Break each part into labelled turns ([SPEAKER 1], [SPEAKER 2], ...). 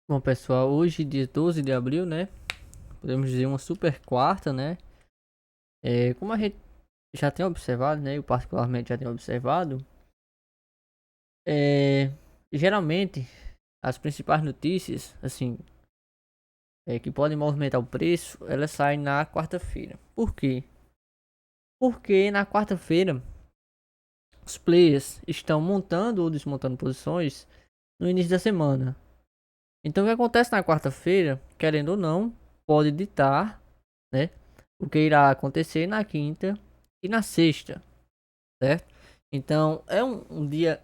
[SPEAKER 1] Bom, pessoal, hoje, dia 12 de abril, né? Podemos dizer uma super quarta, né? Como a gente já tem observado, né? Eu particularmente já tenho observado, é, geralmente as principais notícias, assim, que podem movimentar o preço, elas saem na quarta-feira. Por quê? Porque na quarta-feira os players estão montando ou desmontando posições no início da semana. Então, o que acontece na quarta-feira, querendo ou não, pode ditar, né, o que irá acontecer na quinta e na sexta, certo? Então, é um dia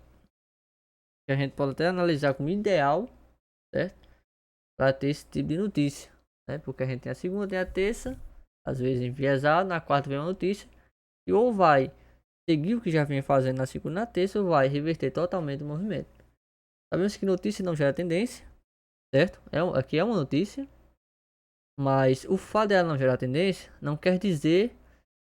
[SPEAKER 1] que a gente pode até analisar como ideal, certo? Para ter esse tipo de notícia, né? Porque a gente tem a segunda, tem a terça, às vezes enviesado, na quarta vem uma notícia, e ou vai seguir o que já vem fazendo na segunda e na terça, ou vai reverter totalmente o movimento. Sabemos que notícia não gera tendência, certo? Aqui é uma notícia. Mas o fato dela não gerar tendência não quer dizer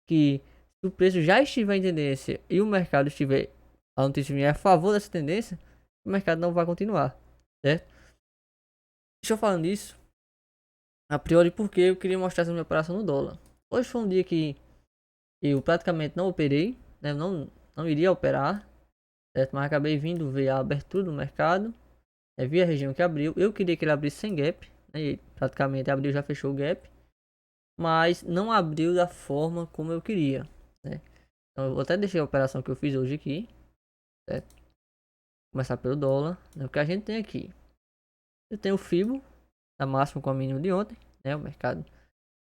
[SPEAKER 1] que se o preço já estiver em tendência e o mercado estiver, a notícia vier a favor dessa tendência, o mercado não vai continuar, certo? Deixa eu falar nisso, a priori porque eu queria mostrar essa minha operação no dólar. Hoje foi um dia que eu praticamente não operei, né? Não iria operar, certo? Mas acabei vindo ver a abertura do mercado, vi a região que abriu. Eu queria que ele abrisse sem gap, né? E praticamente abriu, já fechou o gap, mas não abriu da forma como eu queria, né? Então eu vou até deixar a operação que eu fiz hoje aqui, certo? Começar pelo dólar, né? O que a gente tem aqui, eu tenho o FIBO da máxima com a mínima de ontem, né? O mercado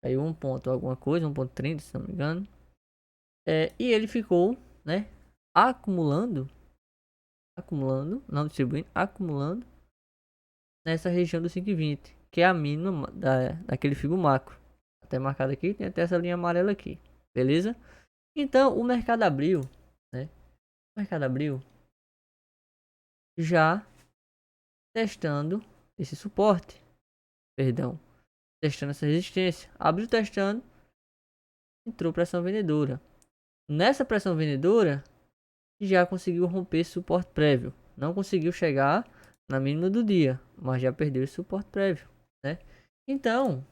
[SPEAKER 1] caiu um ponto alguma coisa, 1,30 se não me engano, e ele ficou, né? Acumulando, não distribuindo, acumulando nessa região do 5,20, que é a mínima daquele FIBO macro, até marcado aqui, tem até essa linha amarela aqui, beleza? Então o mercado abriu, né? O mercado abriu já testando esse suporte, perdão, testando essa resistência. Abriu testando, entrou pressão vendedora. Nessa pressão vendedora, já conseguiu romper esse suporte prévio. Não conseguiu chegar na mínima do dia, mas já perdeu esse suporte prévio, né? Então,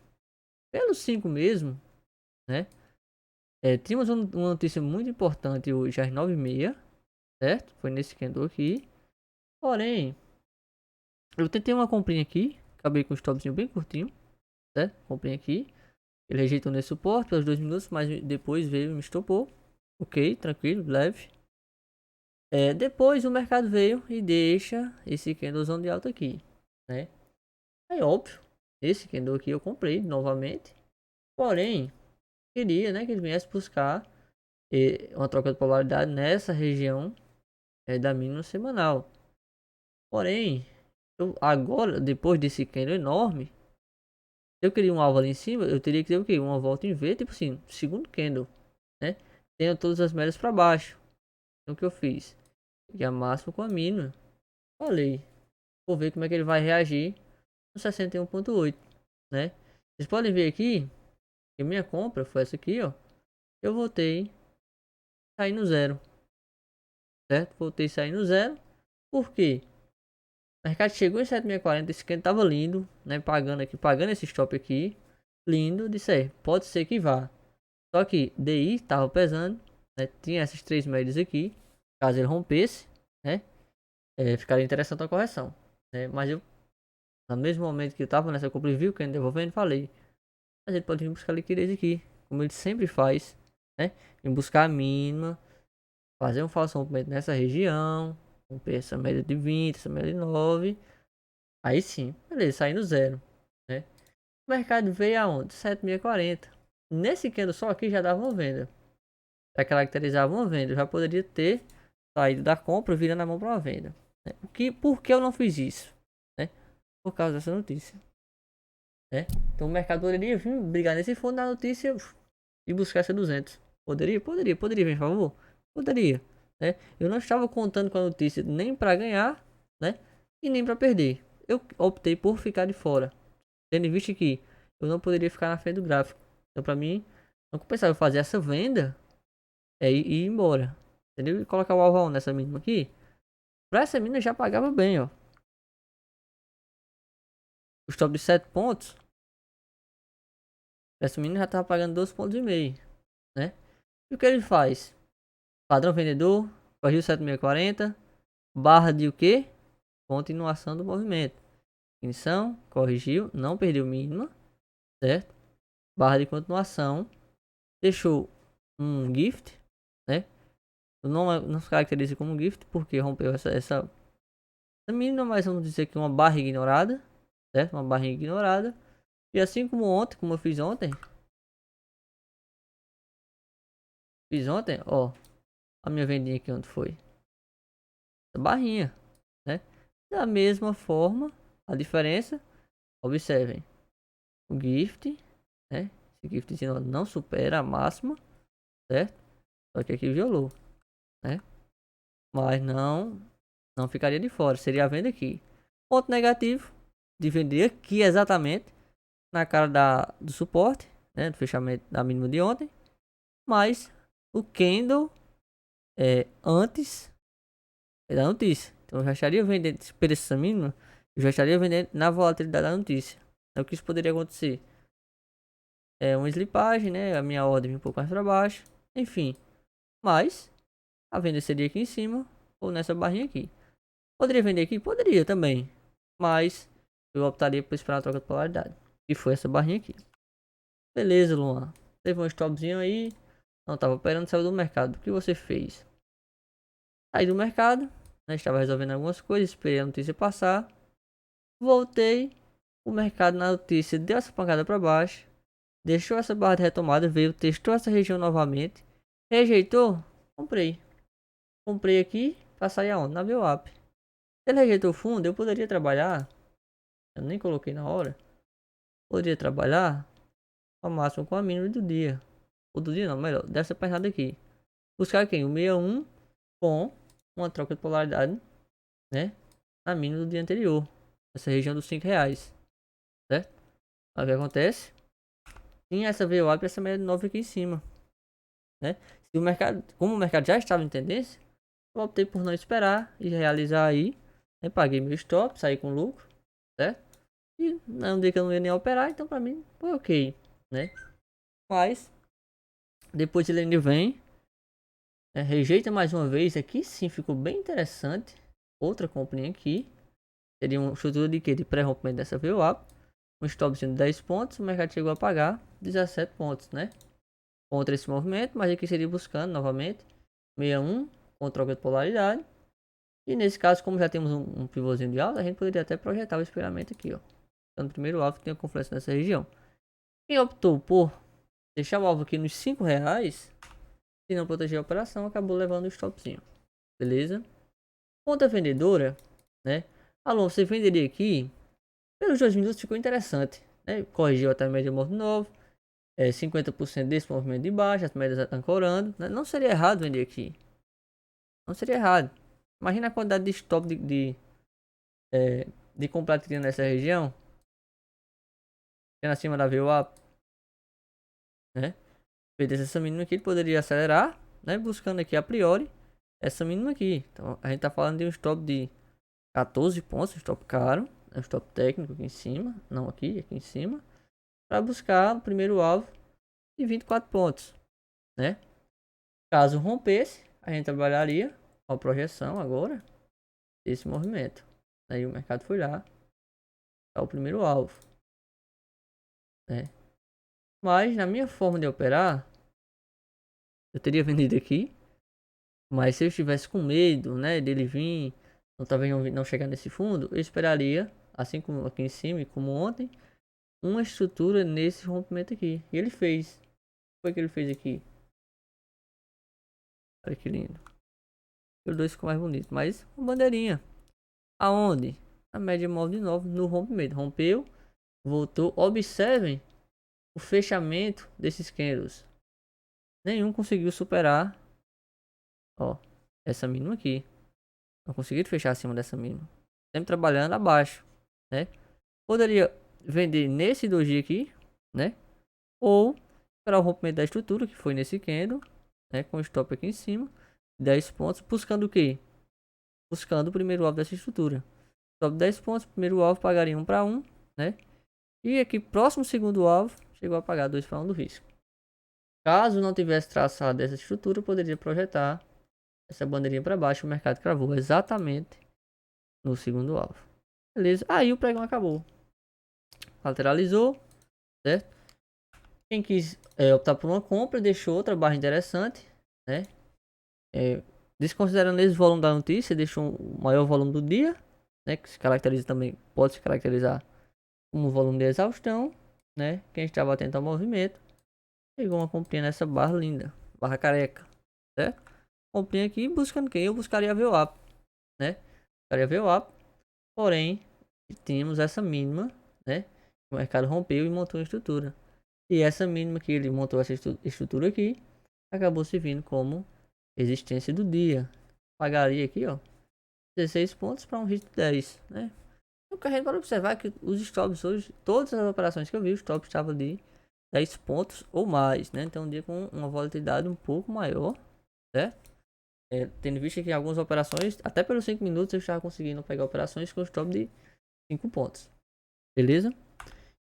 [SPEAKER 1] pelo 5 mesmo, né? Tínhamos uma notícia muito importante hoje às 9h30, certo? Foi nesse candle aqui. Porém, eu tentei uma comprinha aqui, acabei com um stopzinho bem curtinho, certo? Comprei aqui. Ele rejeitou nesse suporte pelos 2 minutos, mas depois veio e me estopou. Ok, tranquilo, leve. Depois o mercado veio e deixa esse candlezão de alta aqui, né? É óbvio, esse candle aqui eu comprei novamente. Porém, queria, né, que ele viesse buscar uma troca de polaridade nessa região da mínima semanal. Porém, agora, depois desse candle enorme, se eu queria um alvo ali em cima, eu teria que ter o quê? Uma volta em V, tipo assim, segundo candle, né? Tenho todas as médias para baixo. Então o que eu fiz? Peguei a máxima com a mínima. Falei, vou ver como é que ele vai reagir no 61,8, né? Vocês podem ver aqui que minha compra foi essa aqui, ó. Eu voltei sair no zero, certo? Voltei sair no zero. Por quê? O mercado chegou em 7,640, esse canto tava lindo, né? Pagando aqui, pagando esse stop aqui. Lindo, disse pode ser que vá. Só que DI tava pesando, né? Tinha essas três médias aqui. Caso ele rompesse, né? Ficaria interessante a correção, né? Mas eu, no mesmo momento que eu tava nessa compra e viu que ele devolvendo, falei, mas ele pode vir buscar liquidez aqui, como ele sempre faz, né? Em buscar a mínima, fazer um falso rompimento nessa região, romper essa média de 20, essa média de 9, aí sim, beleza, sair no zero, né? O mercado veio aonde? 7,640. Nesse candle só aqui já dava uma venda. Já caracterizava uma venda. Eu já poderia ter saído da compra virando a mão para uma venda, né? Por que eu não fiz isso? Né? Por causa dessa notícia, né? Então o mercado poderia vir brigar nesse fundo da notícia e buscar essa 200. Poderia vir, por favor? Poderia, né? Eu não estava contando com a notícia nem para ganhar, né? E nem para perder. Eu optei por ficar de fora, tendo em vista que eu não poderia ficar na frente do gráfico. Então para mim não compensava eu fazer essa venda e ir embora, entendeu? E colocar o alvo nessa mínima aqui. Pra essa mina já pagava bem, ó. o stop de 7 pontos, essa menina já tava pagando 12,5 pontos, né? E o que ele faz? Padrão vendedor, corrigiu 7640, barra de o que? Continuação do movimento. Definição, corrigiu, não perdeu mínima, certo? Barra de continuação, deixou um gift, né? Não se caracteriza como gift porque rompeu essa mínima, mas vamos dizer que uma barra ignorada, certo? Uma barra ignorada. E assim como ontem, como eu fiz ontem, ó, a minha vendinha aqui onde foi? Essa barrinha, né? Da mesma forma, a diferença, observem, o gift, né? Esse gift não supera a máxima, certo? Só que aqui violou, né? Mas não ficaria de fora, seria a venda aqui. Ponto negativo de vender aqui exatamente na cara do suporte, né? Do fechamento da mínima de ontem, mas o candle antes da notícia. Então eu já estaria vendendo por essa mínima, eu já estaria vendendo na volatilidade da notícia. É o que isso poderia acontecer. É uma slipagem, né? A minha ordem um pouco mais para baixo, enfim. Mas a venda seria aqui em cima ou nessa barrinha aqui. Poderia vender aqui? Poderia também. Mas eu optaria por esperar a troca de polaridade. E foi essa barrinha aqui. Beleza, Luan. Teve um stopzinho aí. Não estava operando, saiu do mercado. O que você fez? Saí do mercado. Né, estava resolvendo algumas coisas. Esperei a notícia passar. Voltei. O mercado na notícia deu essa pancada para baixo. Deixou essa barra de retomada. Veio, testou essa região novamente. Rejeitou? Comprei. Comprei aqui para sair aonde? Na VWAP. Se ele rejeitou o fundo, eu poderia trabalhar. Eu nem coloquei na hora. Poderia trabalhar ao máximo com a mínima do dia. Ou do dia não, melhor, dessa passada aqui. Buscar quem? O 61 com uma troca de polaridade, né? Na mínima do dia anterior. Essa região dos R$ 5, certo? Aí o que acontece? Tinha essa VWAP e essa média de 9 aqui em cima, né? Se o mercado, como o mercado já estava em tendência, eu optei por não esperar e realizar aí. Né? Paguei meu stop, saí com lucro, certo? E não dia que eu não ia nem operar, então pra mim foi ok, né? Mas depois ele ainda vem, rejeita mais uma vez. Aqui sim ficou bem interessante. Outra comprinha aqui. Seria uma estrutura de quê? De pré-rompimento dessa VWAP. Um stopzinho de 10 pontos. O mercado chegou a pagar 17 pontos, né? Contra esse movimento. Mas aqui seria buscando novamente 61 com troca de polaridade. E nesse caso, como já temos um pivôzinho de alta, a gente poderia até projetar o experimento aqui, ó. Então, no primeiro alvo que tem a confluência nessa região. Quem optou por deixar o alvo aqui nos R$ 5, se não proteger a operação, acabou levando o stopzinho. Beleza? Conta vendedora, né? Alô, você venderia aqui? Pelos 2 minutos ficou interessante, né? Corrigiu até a média móvel novo. 50% desse movimento de baixo, as médias ancorando, né? Não seria errado vender aqui. Não seria errado. Imagina a quantidade de stop de comprar nessa região. Acima da VWAP, né? Perdesse essa mínima aqui, ele poderia acelerar, né? Buscando aqui a priori essa mínima aqui. Então a gente tá falando de um stop de 14 pontos, um stop caro, um stop técnico aqui em cima, não aqui, aqui em cima, para buscar o primeiro alvo de 24 pontos, né? Caso rompesse, a gente trabalharia com a projeção agora desse movimento. Aí o mercado foi lá, é o primeiro alvo, né? Mas na minha forma de operar, eu teria vendido aqui, mas se eu estivesse com medo, né, dele vir, talvez não chegar nesse fundo, eu esperaria, assim como aqui em cima e como ontem, uma estrutura nesse rompimento aqui. E ele fez. O que foi que ele fez aqui? Olha que lindo. Os dois ficou mais bonito, mas uma bandeirinha. Aonde? A média móvel de novo no rompimento. Rompeu, voltou. Observem o fechamento desses candles. Nenhum conseguiu superar, ó, essa mínima aqui. Não conseguiram fechar acima dessa mínima. Sempre trabalhando abaixo, né? Poderia vender nesse doji aqui, né? Ou esperar o rompimento da estrutura, que foi nesse candle, né? Com stop aqui em cima, 10 pontos, buscando o quê? Buscando o primeiro alvo dessa estrutura. Stop 10 pontos, primeiro alvo pagaria 1 para 1, né? E aqui próximo segundo alvo, chegou a pagar 2 para 1 do risco. Caso não tivesse traçado essa estrutura, poderia projetar essa bandeirinha para baixo. O mercado cravou exatamente no segundo alvo. Beleza? Aí o pregão acabou. Lateralizou, certo? Quem quis optar por uma compra, deixou outra barra interessante, né? Desconsiderando esse volume da notícia, deixou o maior volume do dia, né? Que se caracteriza também, pode se caracterizar como volume de exaustão, né? Quem estava atento ao movimento, pegou uma comprinha nessa barra linda, barra careca, certo? Comprinha aqui buscando quem? Eu buscaria ver o up, né? Buscaria ver o up, porém, tínhamos essa mínima, né? O mercado rompeu e montou uma estrutura. E essa mínima que ele montou essa estrutura aqui, acabou servindo como resistência do dia. Pagaria aqui, ó, 16 pontos para um risco de 10, né? O que a gente pode observar é que os stops hoje, todas as operações que eu vi, os stops estavam de 10 pontos ou mais, né? Então um dia com uma volatilidade um pouco maior, certo? Tendo visto que em algumas operações, até pelos 5 minutos eu estava conseguindo pegar operações com stop de 5 pontos. Beleza?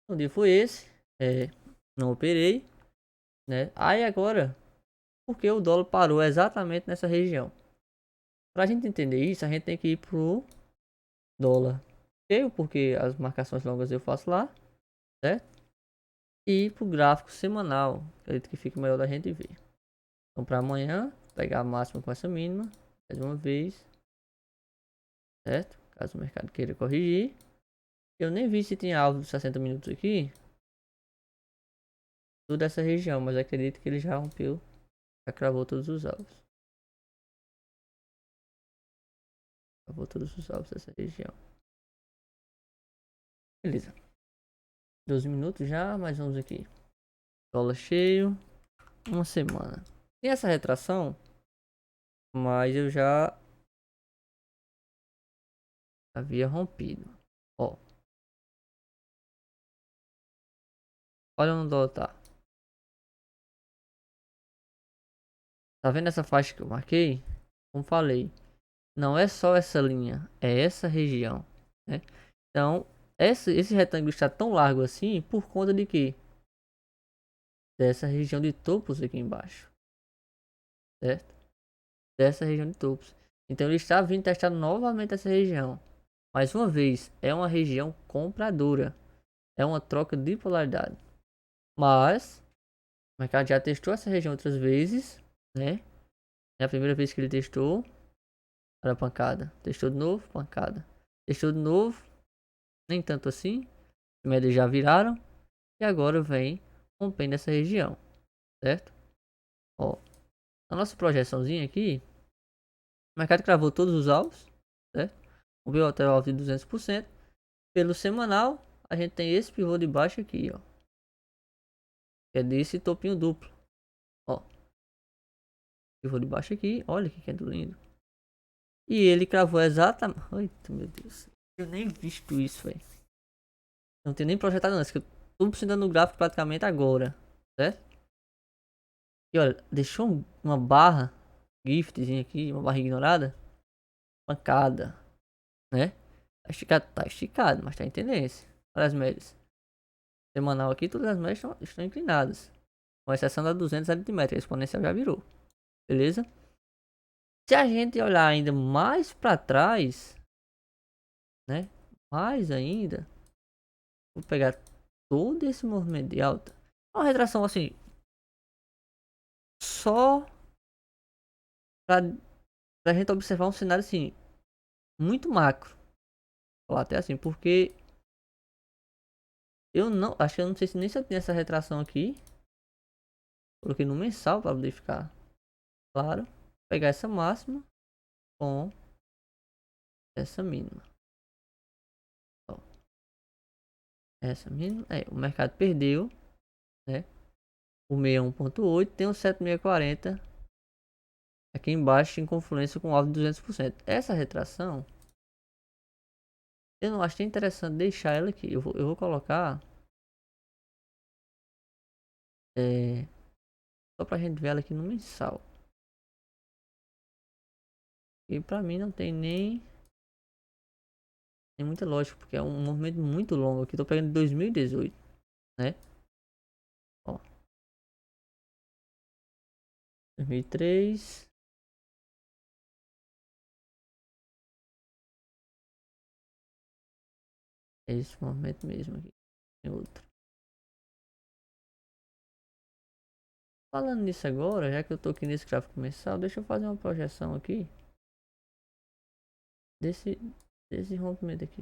[SPEAKER 1] O dia foi esse. Não operei, né? Aí agora, porque o dólar parou exatamente nessa região. Para a gente entender isso, a gente tem que ir pro dólar cheio, porque as marcações longas eu faço lá, certo? E pro gráfico semanal, acredito que fica melhor da gente ver. Então para amanhã, pegar a máxima com essa mínima, mais uma vez, certo? Caso o mercado queira corrigir. Eu nem vi se tinha alvo de 60 minutos aqui, toda essa região, mas acredito que ele já rompeu, já cravou todos os alvos. Cravou todos os alvos dessa região. Beleza. 12 minutos já, mas vamos aqui. Dólar cheio, uma semana. Tem essa retração, mas eu já havia rompido. Ó, olha onde o dólar tá. Tá vendo essa faixa que eu marquei? Como falei, não é só essa linha, é essa região, né? Então, esse retângulo está tão largo assim por conta de quê? Dessa região de topos aqui embaixo, certo? Dessa região de topos. Então, ele está vindo testar novamente essa região. Mais uma vez, é uma região compradora. É uma troca de polaridade. Mas, o mercado já testou essa região outras vezes, né? É a primeira vez que ele testou. Era pancada. Testou de novo, pancada. Testou de novo, nem tanto assim. Os médios já viraram. E agora vem rompendo essa região, certo? Ó, a nossa projeçãozinha aqui, o mercado cravou todos os alvos, certo? Subiu até o alvo de 200%. Pelo semanal, a gente tem esse pivô de baixo aqui, ó. Que é desse topinho duplo. Ó, pivô de baixo aqui, olha que canto lindo. E ele cravou exatamente. Ai, meu Deus. Eu nem visto isso, velho. Não tenho nem projetado antes, que eu tô precisando no gráfico praticamente agora, certo? E olha, deixou uma barra, giftzinha aqui, uma barra ignorada, pancada, né? Tá esticado, mas tá em tendência. Olha as médias. Semanal aqui, todas as médias estão inclinadas. Com exceção da 200 aritmética, a exponencial já virou. Beleza? Se a gente olhar ainda mais para trás, né? Mais ainda, vou pegar todo esse movimento de alta. Uma retração assim, só para a gente observar um cenário assim, muito macro. Falar até assim, porque eu não, acho que eu não sei se nem se eu tenho essa retração aqui. Coloquei no mensal para poder ficar claro. Pegar essa máxima com essa mínima. Ó, essa mínima, o mercado perdeu, né? O 61.8 tem o 7640 aqui embaixo em confluência com o alvo de 200%. Essa retração eu não acho nem interessante deixar ela aqui. Eu vou colocar só pra gente ver ela aqui no mensal. E pra mim não tem nem Tem muita lógica, porque é um movimento muito longo aqui. Tô pegando de 2018, né? Ó, 2003. É esse movimento mesmo aqui. Tem outro. Falando nisso agora, já que eu tô aqui nesse gráfico mensal, deixa eu fazer uma projeção aqui desse, desse rompimento aqui.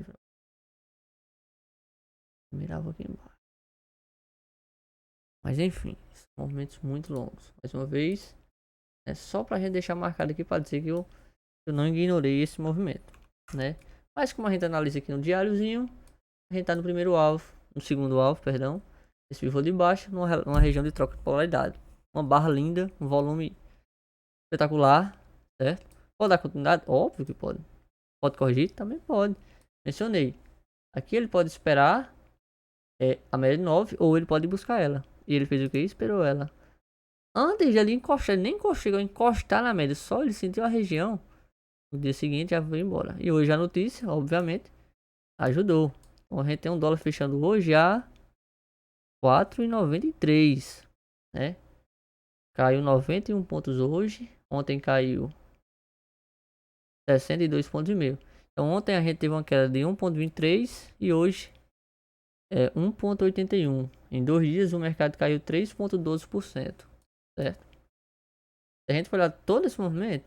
[SPEAKER 1] Mirava aqui embaixo. Mas enfim, movimentos muito longos. Mais uma vez, é só pra gente deixar marcado aqui para dizer que eu não ignorei esse movimento, né? Mas como a gente analisa aqui no diáriozinho, a gente tá no primeiro alvo, no segundo alvo, perdão. Esse pivô de baixo, numa região de troca de polaridade. Uma barra linda, um volume espetacular, certo? Pode dar continuidade? Óbvio que pode. Pode corrigir? Também pode. Mencionei. Aqui ele pode esperar a média de 9 ou ele pode buscar ela. E ele fez o que? Esperou ela. Antes de ele encostar, ele nem chegou a encostar na média, só ele sentiu a região. No dia seguinte já foi embora. E hoje a notícia, obviamente, ajudou. Então a gente tem um dólar fechando hoje a 4,93, né? Caiu 91 pontos hoje. Ontem caiu 62 pontos e meio. Então ontem a gente teve uma queda de 1,23 e hoje é 1,81. Em 2 dias o mercado caiu 3,12%, certo? Se a gente for olhar todo esse movimento,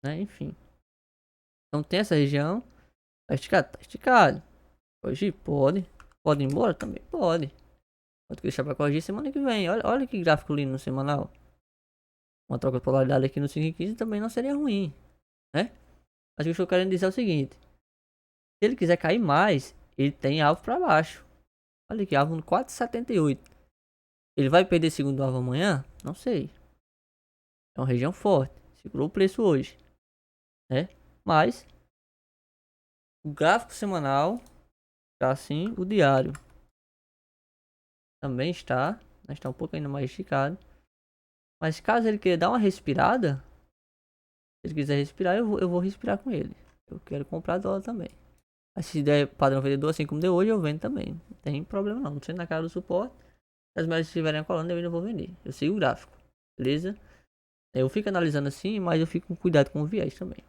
[SPEAKER 1] né? Enfim. Então tem essa região. Tá esticado? Tá esticado. Hoje pode. Pode ir embora? Também pode. Pode deixar pra corrigir semana que vem. Olha que gráfico lindo no semanal. Uma troca de polaridade aqui no 5,15 também não seria ruim, né? Mas o que eu estou querendo dizer é o seguinte. Se ele quiser cair mais, ele tem alvo para baixo. Olha aqui, alvo no 4,78. Ele vai perder segundo alvo amanhã? Não sei. É uma região forte. Segurou o preço hoje, né? Mas o gráfico semanal está assim, o diário também está, né? Está um pouco ainda mais esticado. Mas caso ele queira dar uma respirada, se ele quiser respirar, eu vou respirar com ele. Eu quero comprar dólar também. Mas se der padrão vendedor assim como deu hoje, eu vendo também. Não tem problema não. Não sendo na cara do suporte. Se as médias estiverem colando, eu ainda vou vender. Eu sigo o gráfico. Beleza? Eu fico analisando assim, mas eu fico com cuidado com o viés também.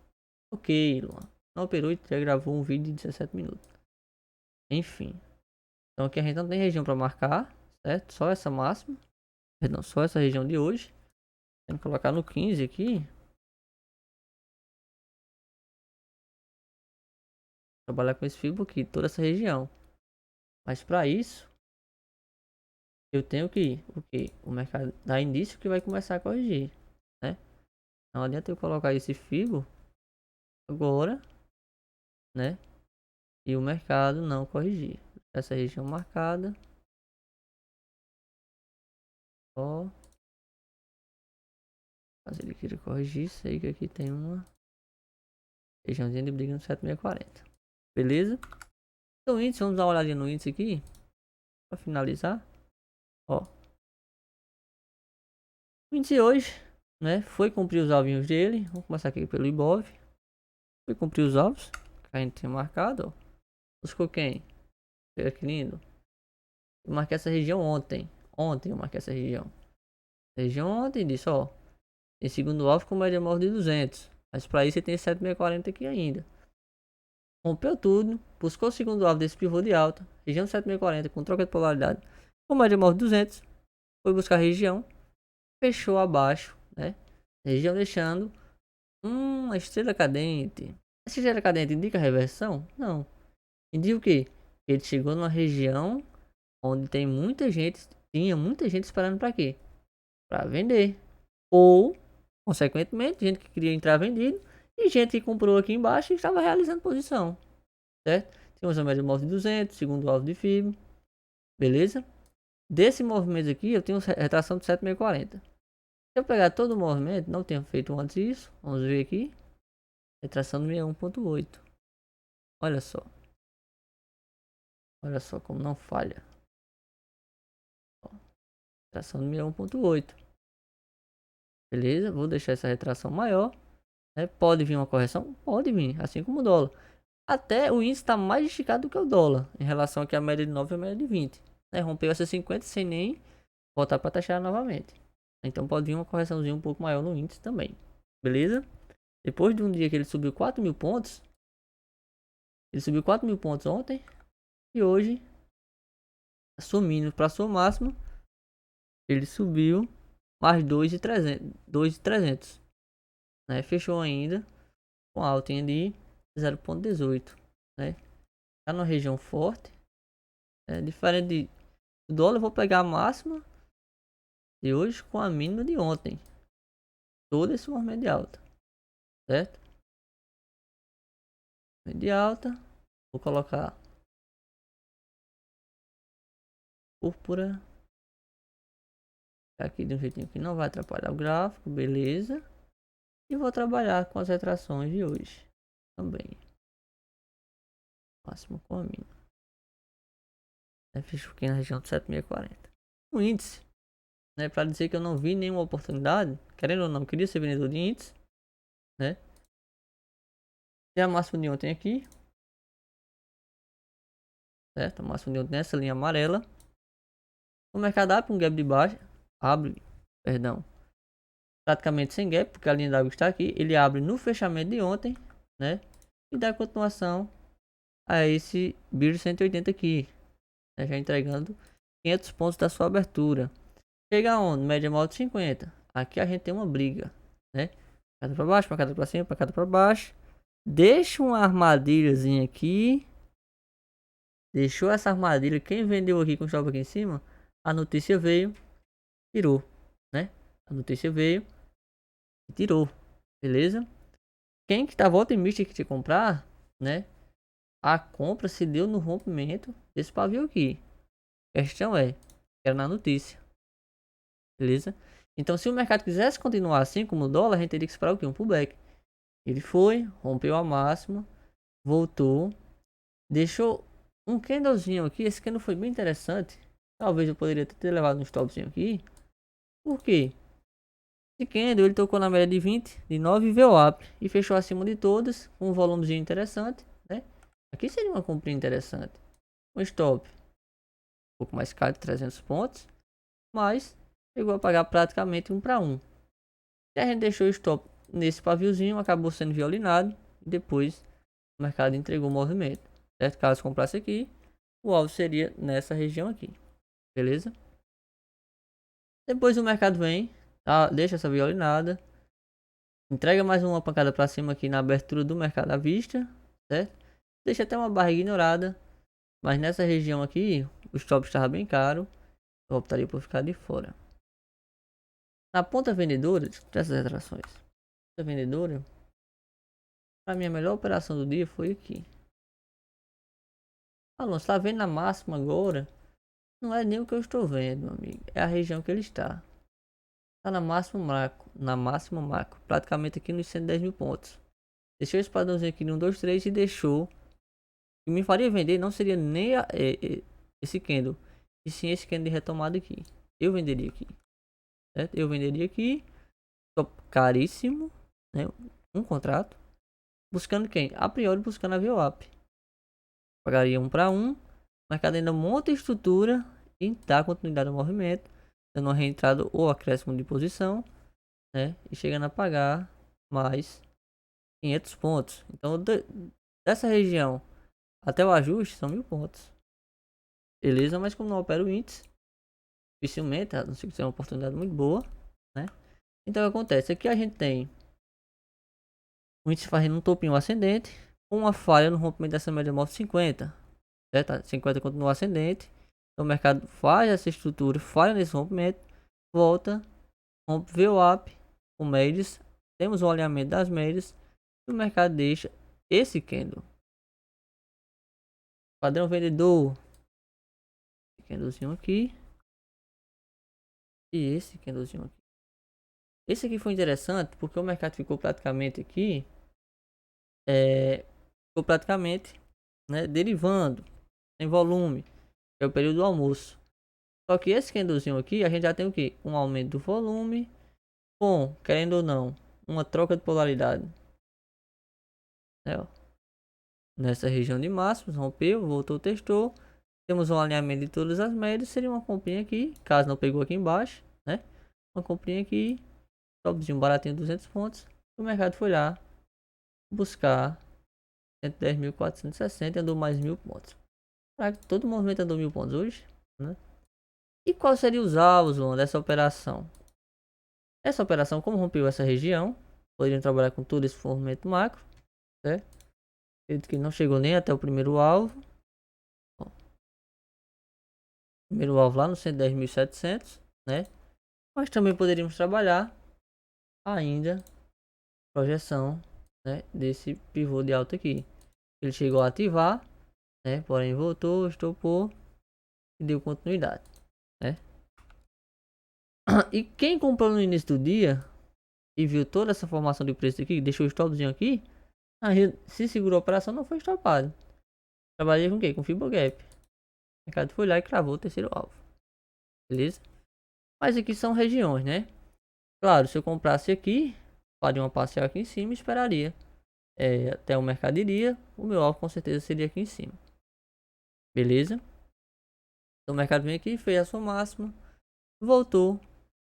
[SPEAKER 1] Ok, Luan. Não operou e já gravou um vídeo de 17 minutos. Enfim. Então aqui a gente não tem região para marcar, certo? Só essa máxima. Perdão, só essa região de hoje. Tem que colocar no 15 aqui. Trabalhar com esse fibro aqui, toda essa região. Mas para isso, eu tenho que o que? O mercado dá indício que vai começar a corrigir, né? Não adianta eu colocar esse fibro agora, né? E o mercado não corrigir. Essa região marcada. Ó. Caso ele queira corrigir, sei que aqui tem uma regiãozinha de briga no 7640. Beleza? Então índice, vamos dar uma olhadinha no índice aqui. Pra finalizar. Ó. O índice hoje, né? Foi cumprir os alvinhos dele. Vamos começar aqui pelo Ibov. Foi cumprir os alvos que a gente tinha marcado, ó. Buscou quem? Olha que lindo. Eu marquei essa região ontem. Ontem eu marquei essa região. Região ontem disse, ó. Em segundo alvo com média móvel de 200. Mas para isso você tem 7640 aqui ainda. Rompeu tudo. Buscou o segundo alvo desse pivô de alta. Região 7640 com troca de polaridade. Com média móvel de 200. Foi buscar a região. Fechou abaixo, né? Região deixando uma estrela cadente. Essa estrela cadente indica reversão? Não. Indica o quê? Ele chegou numa região onde tem muita gente, tinha muita gente esperando para quê? Para vender. Ou, consequentemente, gente que queria entrar vendido e gente que comprou aqui embaixo e estava realizando posição, certo? Temos a média móvel de 200, segundo alvo de FIBO, beleza? Desse movimento aqui, eu tenho retração de 7640. Se eu pegar todo o movimento, não tenho feito antes isso, vamos ver aqui, retração de 61.8. Olha só como não falha. Retração de 61.8. Beleza? Vou deixar essa retração maior. Né? Pode vir uma correção? Pode vir, assim como o dólar. Até o índice está mais esticado do que o dólar, em relação aqui à média de 9 e a média de 20. Né? Rompeu essa 50 sem nem voltar para taxar novamente. Então pode vir uma correçãozinha um pouco maior no índice também. Beleza? Depois de um dia que ele subiu 4.000 pontos. Ele subiu 4.000 pontos ontem. E hoje, sumindo para sua máxima, ele subiu mais 2.300. Né? Fechou ainda com alta de 0,18. Né? Tá numa região forte. Diferente do dólar, eu vou pegar a máxima de hoje com a mínima de ontem. Todo esse movimento de alta. Certo? De alta. Vou colocar púrpura. Aqui de um jeitinho que não vai atrapalhar o gráfico. Beleza. E vou trabalhar com as retrações de hoje. Também. Máximo com a mínima. Fecho aqui na região de 7.640. O índice. Né, para dizer que eu não vi nenhuma oportunidade. Querendo ou não, queria ser vendedor de índice. Né? Tem a máxima de ontem aqui. Certo? A máxima de ontem nessa linha amarela. O mercado abre um gap de baixa. Perdão. Praticamente sem gap, porque a linha d'água está aqui. Ele abre no fechamento de ontem. Né? E dá continuação a esse BIR 180 aqui. Né? Já entregando 500 pontos da sua abertura. Chega onde? Média móvel de 50. Aqui a gente tem uma briga. Né? Pancada para baixo, pancada para cima, pancada para baixo. Deixa uma armadilhazinha aqui. Deixou essa armadilha. Quem vendeu aqui com o stop aqui em cima, a notícia veio, tirou, né? A notícia veio e tirou, beleza? Quem que tá otimista que te comprar, né? A compra se deu no rompimento desse pavio aqui. A questão é, era na notícia, beleza? Então, se o mercado quisesse continuar assim como o dólar, a gente teria que esperar o quê? Um pullback. Ele foi, rompeu a máxima, voltou, deixou um candlezinho aqui. Esse candle foi bem interessante. Talvez eu poderia ter levado um stopzinho aqui. Por quê? Esse candle ele tocou na média de 20, de 9 e veio up. E fechou acima de todas, com um volumezinho interessante. Né? Aqui seria uma compra interessante. Um stop um pouco mais caro de 300 pontos. Mas chegou a pagar praticamente 1 para 1. E a gente deixou o stop nesse paviozinho, acabou sendo violinado. E depois o mercado entregou o movimento. Certo? Caso comprasse aqui, o alvo seria nessa região aqui. Beleza? Depois o mercado vem, tá? Deixa essa violinada. Entrega mais uma pancada para cima aqui na abertura do mercado à vista. Certo? Deixa até uma barra ignorada. Mas nessa região aqui, o stop estava bem caro. Eu optaria por ficar de fora. Na ponta vendedora, dessas retrações. Ponta vendedora. Para mim a melhor operação do dia foi aqui. Alonso, tá vendo na máxima agora? Não é nem o que eu estou vendo, meu amigo. É a região que ele está. Tá na máxima macro. Na máxima macro. Praticamente aqui nos 110 mil pontos. Deixou esse padrãozinho aqui no 1, 2, 3 e deixou. O que me faria vender não seria nem esse candle. E sim esse candle de retomada aqui. Eu venderia aqui. Certo? Eu venderia aqui. Top caríssimo. Né? Um contrato. Buscando quem? A priori buscando a VWAP. Pagaria 1 para 1. O mercado ainda monta a estrutura e dá continuidade ao movimento, dando uma reentrada ou acréscimo de posição, né? E chegando a pagar mais 500 pontos. Então, dessa região até o ajuste são 1.000 pontos. Beleza, mas como não opera o índice, dificilmente, a não ser que seja uma oportunidade muito boa, né? Então, o que acontece? Aqui a gente tem o índice fazendo um topinho ascendente, com uma falha no rompimento dessa média móvel 50. Certo? 50 continua ascendente. Então o mercado faz essa estrutura, falha nesse rompimento, volta, rompe, veio up, com médias, temos o alinhamento das médias e o mercado deixa esse candle. Padrão vendedor, esse candlezinho aqui e esse candlezinho aqui. Esse aqui foi interessante porque o mercado ficou praticamente aqui, ficou praticamente, né, derivando em volume, que é o período do almoço. Só que esse candlezinho aqui, a gente já tem o que? Um aumento do volume, com, querendo ou não, uma troca de polaridade. Né, ó. nessa região de máximos, rompeu, voltou, testou. Temos um alinhamento de todas as médias, seria uma comprinha aqui, caso não pegou aqui embaixo, né? Uma comprinha aqui, topzinho baratinho, 200 pontos. O mercado foi lá buscar 110.460 e andou mais 1.000 pontos. Todo movimento andou 1.000 pontos hoje, né? E qual seria os alvos, Luan, dessa operação? Essa operação, como rompeu essa região, poderiam trabalhar com todo esse movimento macro, certo? Acredito que não chegou nem até o primeiro alvo. Primeiro alvo lá no 110.700, né? Mas também poderíamos trabalhar ainda projeção, né, desse pivô de alta aqui. Ele chegou a ativar, né? Porém voltou, estopou e deu continuidade, né? E quem comprou no início do dia e viu toda essa formação de preço aqui, deixou o stopzinho aqui, se segurou a operação, não foi estopado. Trabalhei com o quê? Com Fibogap. O mercado foi lá e cravou o terceiro alvo. Beleza? Mas aqui são regiões, né? Claro, se eu comprasse aqui, faria uma parcial aqui em cima e esperaria até o mercado iria. O meu alvo com certeza seria aqui em cima. Beleza? Então o mercado vem aqui, fez a sua máxima, voltou,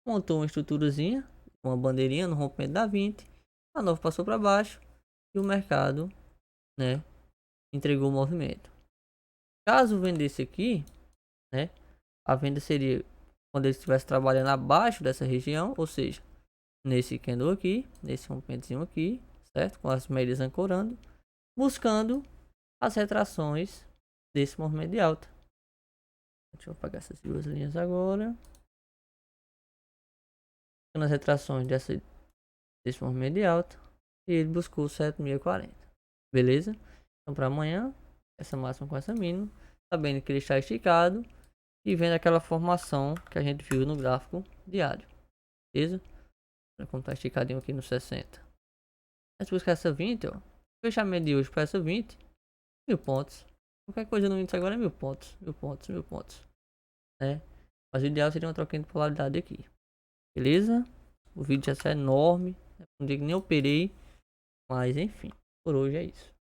[SPEAKER 1] montou uma estruturazinha, uma bandeirinha no rompimento da 20. A nova passou para baixo e o mercado, né, entregou o movimento. Caso vendesse aqui, né, a venda seria quando ele estivesse trabalhando abaixo dessa região, ou seja, nesse candle aqui, nesse rompimentozinho aqui, certo? Com as médias ancorando, buscando as retrações desse movimento de alta. Deixa eu apagar essas duas linhas agora. Nas retrações desse movimento de alta, e ele buscou 7.040. Beleza? Então para amanhã, essa máxima com essa mínima, sabendo que ele está esticado e vendo aquela formação que a gente viu no gráfico diário. Beleza? Como está esticadinho aqui no 60. Antes de buscar essa 20, ó. Fechamento de hoje para essa 20, 1.000 pontos. Qualquer coisa no índice agora é 1.000 pontos. 1.000 pontos, 1.000 pontos. Né? Mas o ideal seria uma troquinha de polaridade aqui. Beleza? O vídeo já está enorme. Não digo que nem operei. Mas enfim, por hoje é isso.